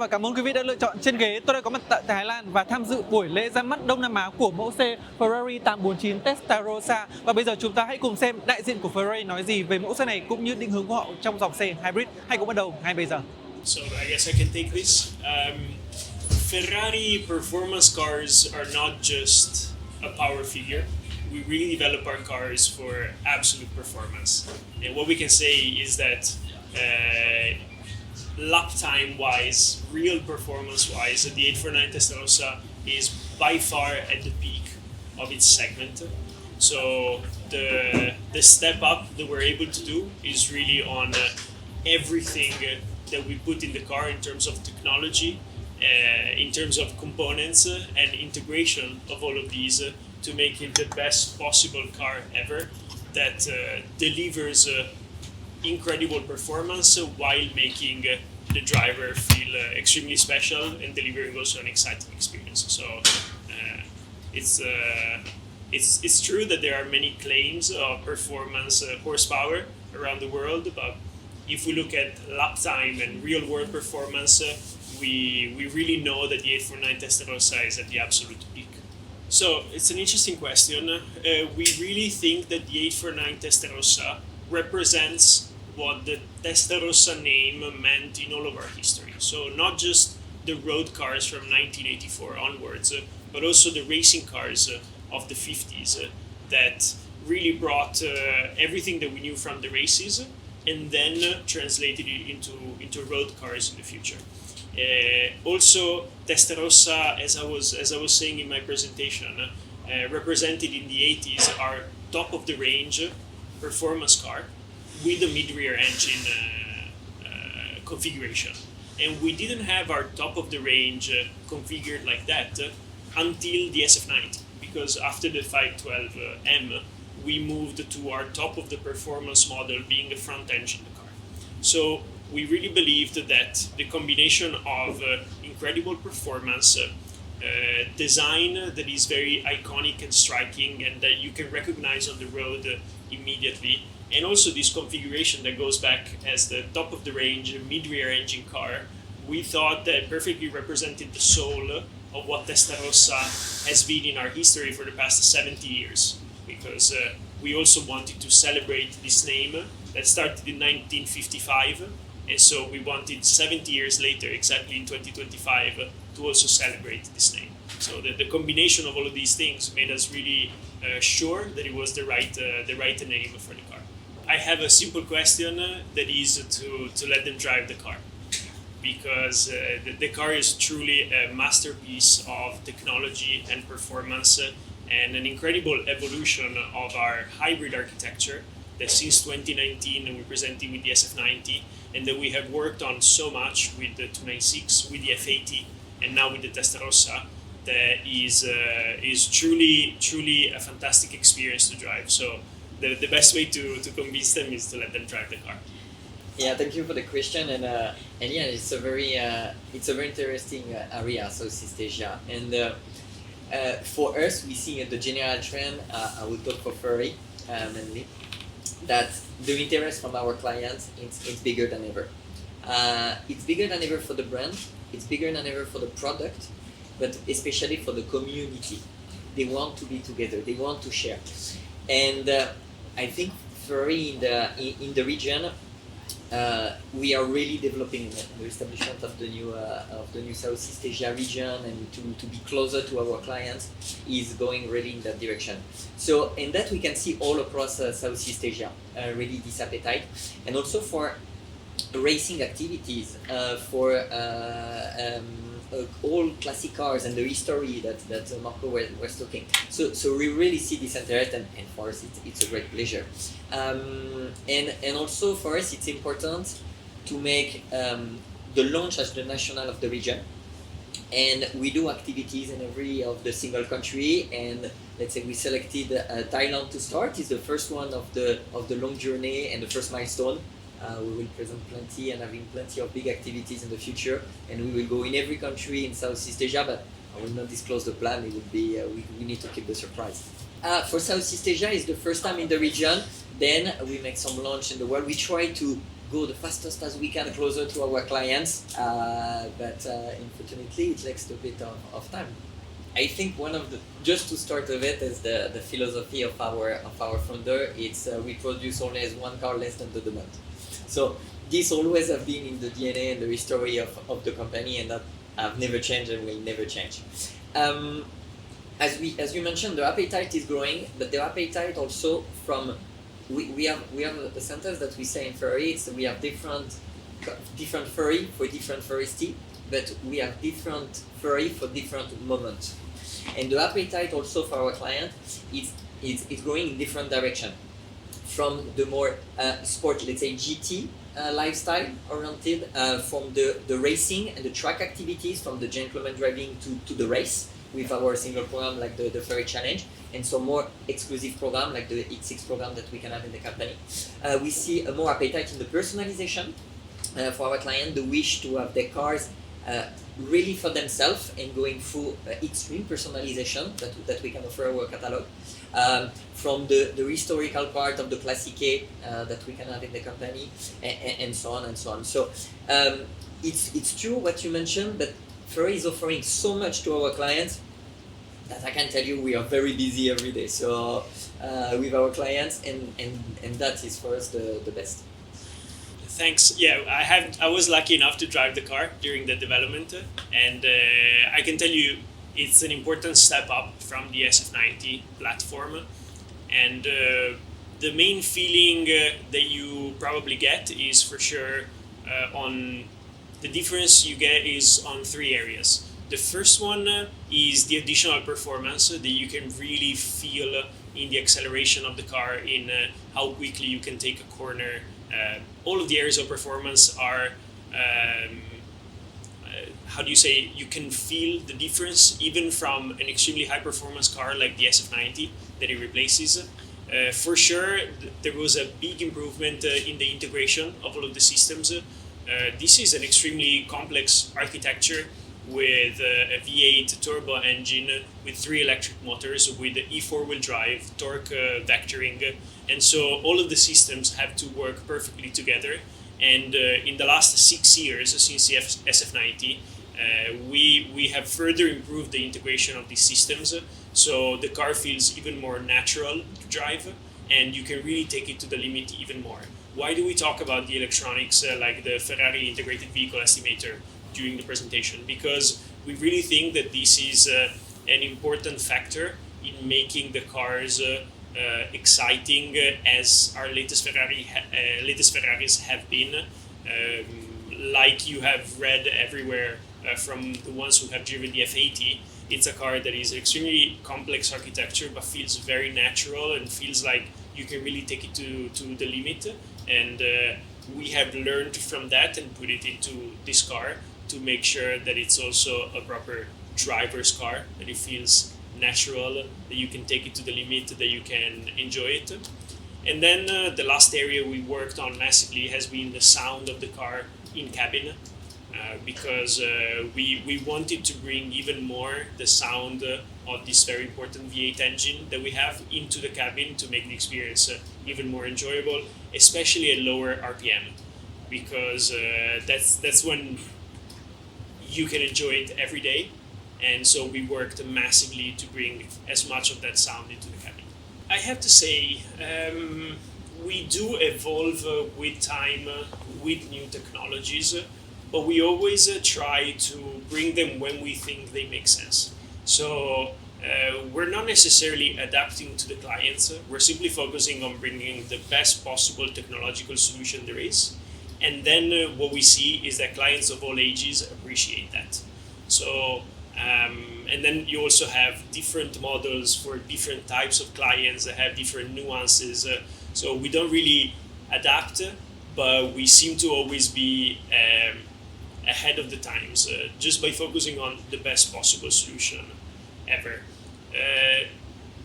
và cảm ơn quý vị đã lựa chọn Trên Ghế. Tôi đã có mặt tại Thái Lan và tham dự buổi lễ ra mắt Đông Nam Á của mẫu xe Ferrari 849 Testarossa. Và bây giờ chúng ta hãy cùng xem đại diện của Ferrari nói gì về mẫu xe này cũng như định hướng của họ trong dòng xe hybrid. Hãy cùng bắt đầu ngay bây giờ. So I guess I can take this. Ferrari performance cars are not just a power figure. We really develop our cars for absolute performance. And what we can say is that lap time wise, real performance wise, the 849 Testarossa is by far at the peak of its segment. So the step up that we're able to do is really on everything that we put in the car in terms of technology, in terms of components and integration of all of these to make it the best possible car ever that delivers incredible performance while making the driver feel extremely special and delivering also an exciting experience. So it's true that there are many claims of performance horsepower around the world, but if we look at lap time and real world performance, we really know that the 849 Testarossa is at the absolute peak. So it's an interesting question. We really think that the 849 Testarossa represents what the Testarossa name meant in all of our history. So not just the road cars from 1984 onwards, but also the racing cars of the 50s that really brought everything that we knew from the races and then translated it into road cars in the future. Also, Testarossa, as I was saying in my presentation, represented in the 80s our top of the range performance car with a mid-rear engine configuration. And we didn't have our top of the range configured like that until the SF90, because after the 512M, we moved to our top of the performance model being a front engine car. So we really believed that the combination of incredible performance, design that is very iconic and striking and that you can recognize on the road immediately, and also this configuration that goes back as the top of the range mid-rear engine car, we thought that perfectly represented the soul of what Testarossa has been in our history for the past 70 years. Because we also wanted to celebrate this name that started in 1955, and so we wanted 70 years later, exactly in 2025, to also celebrate this name. So the combination of all of these things made us really sure that it was the right name for the car. I have a simple question that is to let them drive the car, because the car is truly a masterpiece of technology and performance and an incredible evolution of our hybrid architecture that since 2019 we're presenting with the SF90 and that we have worked on so much with the 296, with the F80 and now with the Testarossa, that is truly a fantastic experience to drive. So the best way to convince them is to let them drive the car. Yeah, thank you for the question, and yeah, it's a very interesting area, Southeast Asia, and for us, we see the general trend. I will talk for Ferrari mainly, that the interest from our clients it's bigger than ever. It's bigger than ever for the brand. It's bigger than ever for the product, but especially for the community. They want to be together. They want to share, and I think Ferrari in the region. We are really developing the establishment of the new Southeast Asia region, and to be closer to our clients is going really in that direction. So in that we can see all across Southeast Asia really this appetite, and also for racing activities, for all classic cars and the history that Marco was talking. So we really see this interest, and for us it's a great pleasure. And also for us it's important to make the launch as the national of the region, and we do activities in every of the single country. And let's say we selected Thailand to start. It's the first one of the long journey and the first milestone. We will present plenty and having plenty of big activities in the future, and we will go in every country in Southeast Asia, but I will not disclose the plan. It would be we need to keep the surprise. For Southeast Asia, it's the first time in the region. Then we make some launch in the world. We try to go the fastest as we can closer to our clients, but unfortunately it takes a bit of time. I think one of the, just to start with it, is the philosophy of our founder. It's we produce always one car less than the demand. So this always have been in the DNA and the history of the company, and that have never changed and will never change. As you mentioned, the appetite is growing, but the appetite also from we have a sentence that we say in Ferrari. It's we have different Ferrari for different Ferrari, but we have different Ferrari for different moments. And the appetite also for our client is growing in different direction, from the more sport, let's say GT lifestyle oriented, from the racing and the track activities, from the gentleman driving to the race with our single program like the Ferrari Challenge, and some more exclusive program like the X6 program that we can have in the company. We see a more appetite in the personalization for our client, the wish to have their cars really for themselves and going through extreme personalization that we can offer our catalog. From the historical part of the Classique that we can have in the company, and so on and so on. So it's true what you mentioned, but Ferrari is offering so much to our clients that I can tell you we are very busy every day. So with our clients, and that is for us the best. Thanks. Yeah, I was lucky enough to drive the car during the development, and I can tell you it's an important step up from the SF90 platform. And the main feeling that you probably get is for sure on the difference you get is on three areas. The first one is the additional performance that you can really feel in the acceleration of the car, in how quickly you can take a corner. All of the areas of performance are, you can feel the difference even from an extremely high performance car like the SF90 that it replaces. For sure, there was a big improvement in the integration of all of the systems. This is an extremely complex architecture with a V8 turbo engine with 3 electric motors with E4 wheel drive, torque vectoring, and so all of the systems have to work perfectly together. And in the last 6 years since the SF90, we have further improved the integration of these systems, so the car feels even more natural to drive, and you can really take it to the limit even more. Why do we talk about the electronics like the Ferrari integrated vehicle estimator during the presentation? Because we really think that this is an important factor in making the cars exciting, as our latest Ferraris have been. Like you have read everywhere from the ones who have driven the F80, it's a car that is extremely complex architecture but feels very natural and feels like you can really take it to the limit. And we have learned from that and put it into this car to make sure that it's also a proper driver's car, that it feels natural, that you can take it to the limit, that you can enjoy it. And then the last area we worked on massively has been the sound of the car in cabin, because we wanted to bring even more the sound of this very important V8 engine that we have into the cabin to make the experience even more enjoyable, especially at lower RPM, because that's when you can enjoy it every day. And so we worked massively to bring as much of that sound into the cabin. I have to say, we do evolve with time, with new technologies, but we always try to bring them when we think they make sense. So we're not necessarily adapting to the clients, we're simply focusing on bringing the best possible technological solution there is. And then what we see is that clients of all ages appreciate that. So, and then you also have different models for different types of clients that have different nuances. So we don't really adapt, but we seem to always be ahead of the times, just by focusing on the best possible solution ever.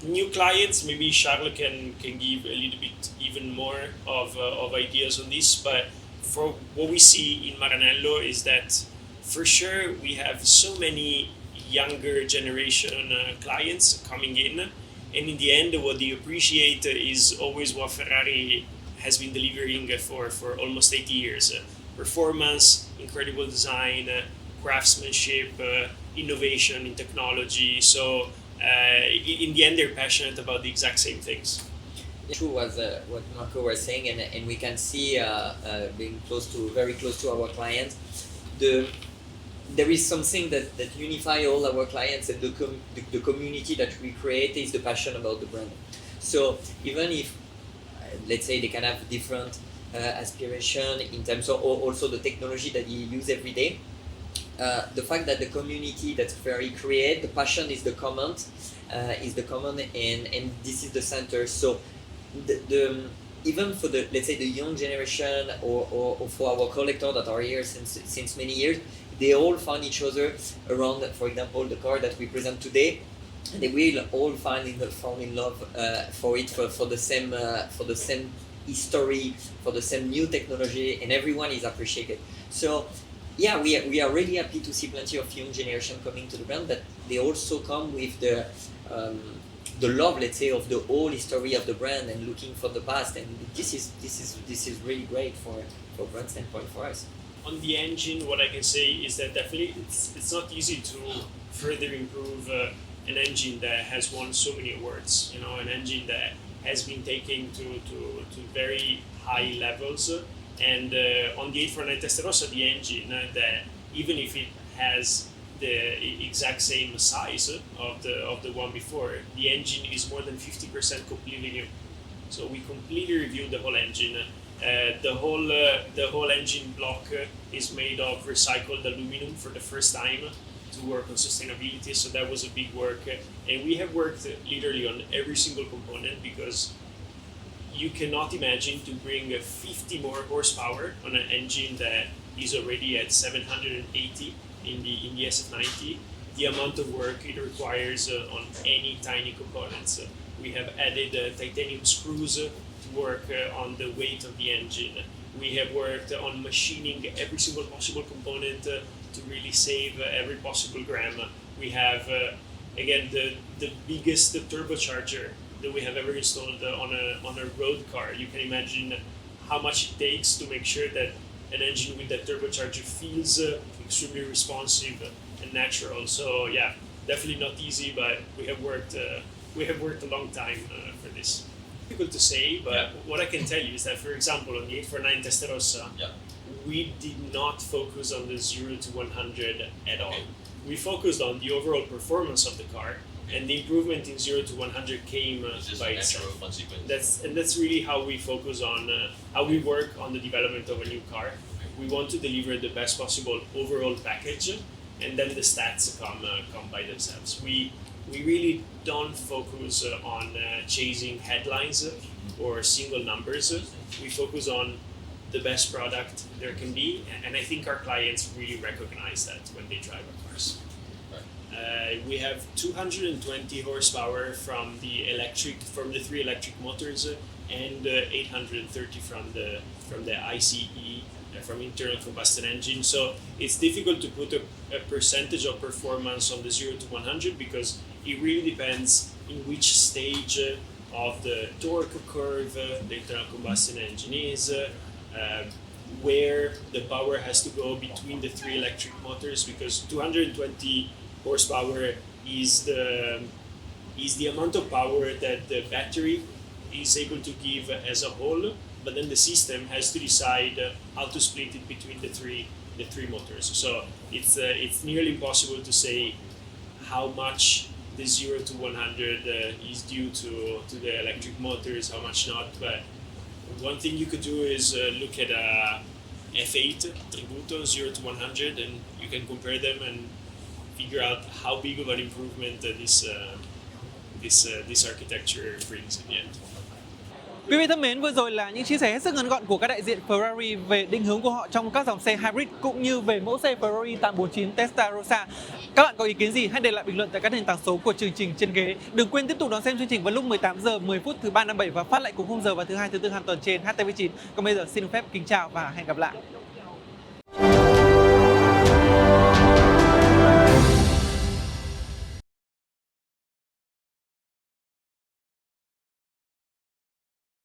New clients, maybe Charles can give a little bit even more of ideas on this, but for what we see in Maranello is that for sure we have so many younger generation clients coming in, and in the end what they appreciate is always what Ferrari has been delivering for almost 80 years. Performance, incredible design, craftsmanship, innovation in technology. So in the end, they're passionate about the exact same things. True was what Marco was saying, and we can see being very close to our clients, there is something that unify all our clients, and the community that we create is the passion about the brand. So even if let's say they can have different aspiration in terms of also the technology that you use every day, the fact that the community that Ferrari create, the passion is the common, and this is the center. So even for the, let's say, the young generation or for our collectors that are here since many years, they all find each other around, for example, the car that we present today. They will all fall in love for the same history, for the same new technology, and everyone is appreciated. So yeah, we are really happy to see plenty of young generation coming to the brand, but they also come with the love, let's say, of the whole history of the brand and looking for the past, and this is really great for brand standpoint for us. On the engine, what I can say is that definitely it's not easy to further improve an engine that has won so many awards. You know, an engine that has been taken to very high levels. And on the 849 Testarossa, the engine that even if it has the exact same size of the one before, the engine is more than 50% completely new. So we completely reviewed the whole engine. The whole engine block is made of recycled aluminum for the first time to work on sustainability. So that was a big work, and we have worked literally on every single component, because you cannot imagine to bring 50 more horsepower on an engine that is already at 780 in the SF90. The amount of work it requires on any tiny components. We have added titanium screws to work on the weight of the engine. We have worked on machining every single possible component to really save every possible gram. We have, again, the biggest turbocharger that we have ever installed on a road car. You can imagine how much it takes to make sure that an engine with that turbocharger feels extremely responsive and natural. So yeah, definitely not easy, but we have worked a long time for this. Difficult to say, but what I can tell you is that, for example, on the 849 Testarossa, we did not focus on the 0 to 100 at all. We focused on the overall performance of the car, and the improvement in 0 to 100 came by itself. That's really how we focus on how we work on the development of a new car. We want to deliver the best possible overall package, and then the stats come by themselves. We really don't focus on chasing headlines or single numbers. We focus on the best product there can be, and I think our clients really recognize that when they drive our cars. We have 220 horsepower from the 3 electric motors, and 830 from the ICE, from internal combustion engine. So it's difficult to put a percentage of performance on the 0 to 100, because it really depends in which stage of the torque curve the internal combustion engine is, where the power has to go between the 3 electric motors, because 220 horsepower is the amount of power that the battery is able to give as a whole, but then the system has to decide how to split it between the three motors. So it's nearly impossible to say how much the 0 to 100 is due to the electric motors, how much not. But one thing you could do is look at a F8 Tributo 0 to 100, and you can compare them and figure out how big of an improvement this architecture brings in the end. Quý vị thân mến, vừa rồi là những chia sẻ hết sức ngắn gọn của các đại diện Ferrari về định hướng của họ trong các dòng xe hybrid, cũng như về mẫu xe Ferrari 849 Testarossa. Các bạn có ý kiến gì hãy để lại bình luận tại các nền tảng số của chương trình Trên Ghế. Đừng quên tiếp tục đón xem chương trình vào lúc 18 giờ 10 phút thứ 3 năm 7 và phát lại cùng khung giờ vào thứ 2 thứ 4 hàng tuần trên HTV9. Còn bây giờ xin được phép kính chào và hẹn gặp lại.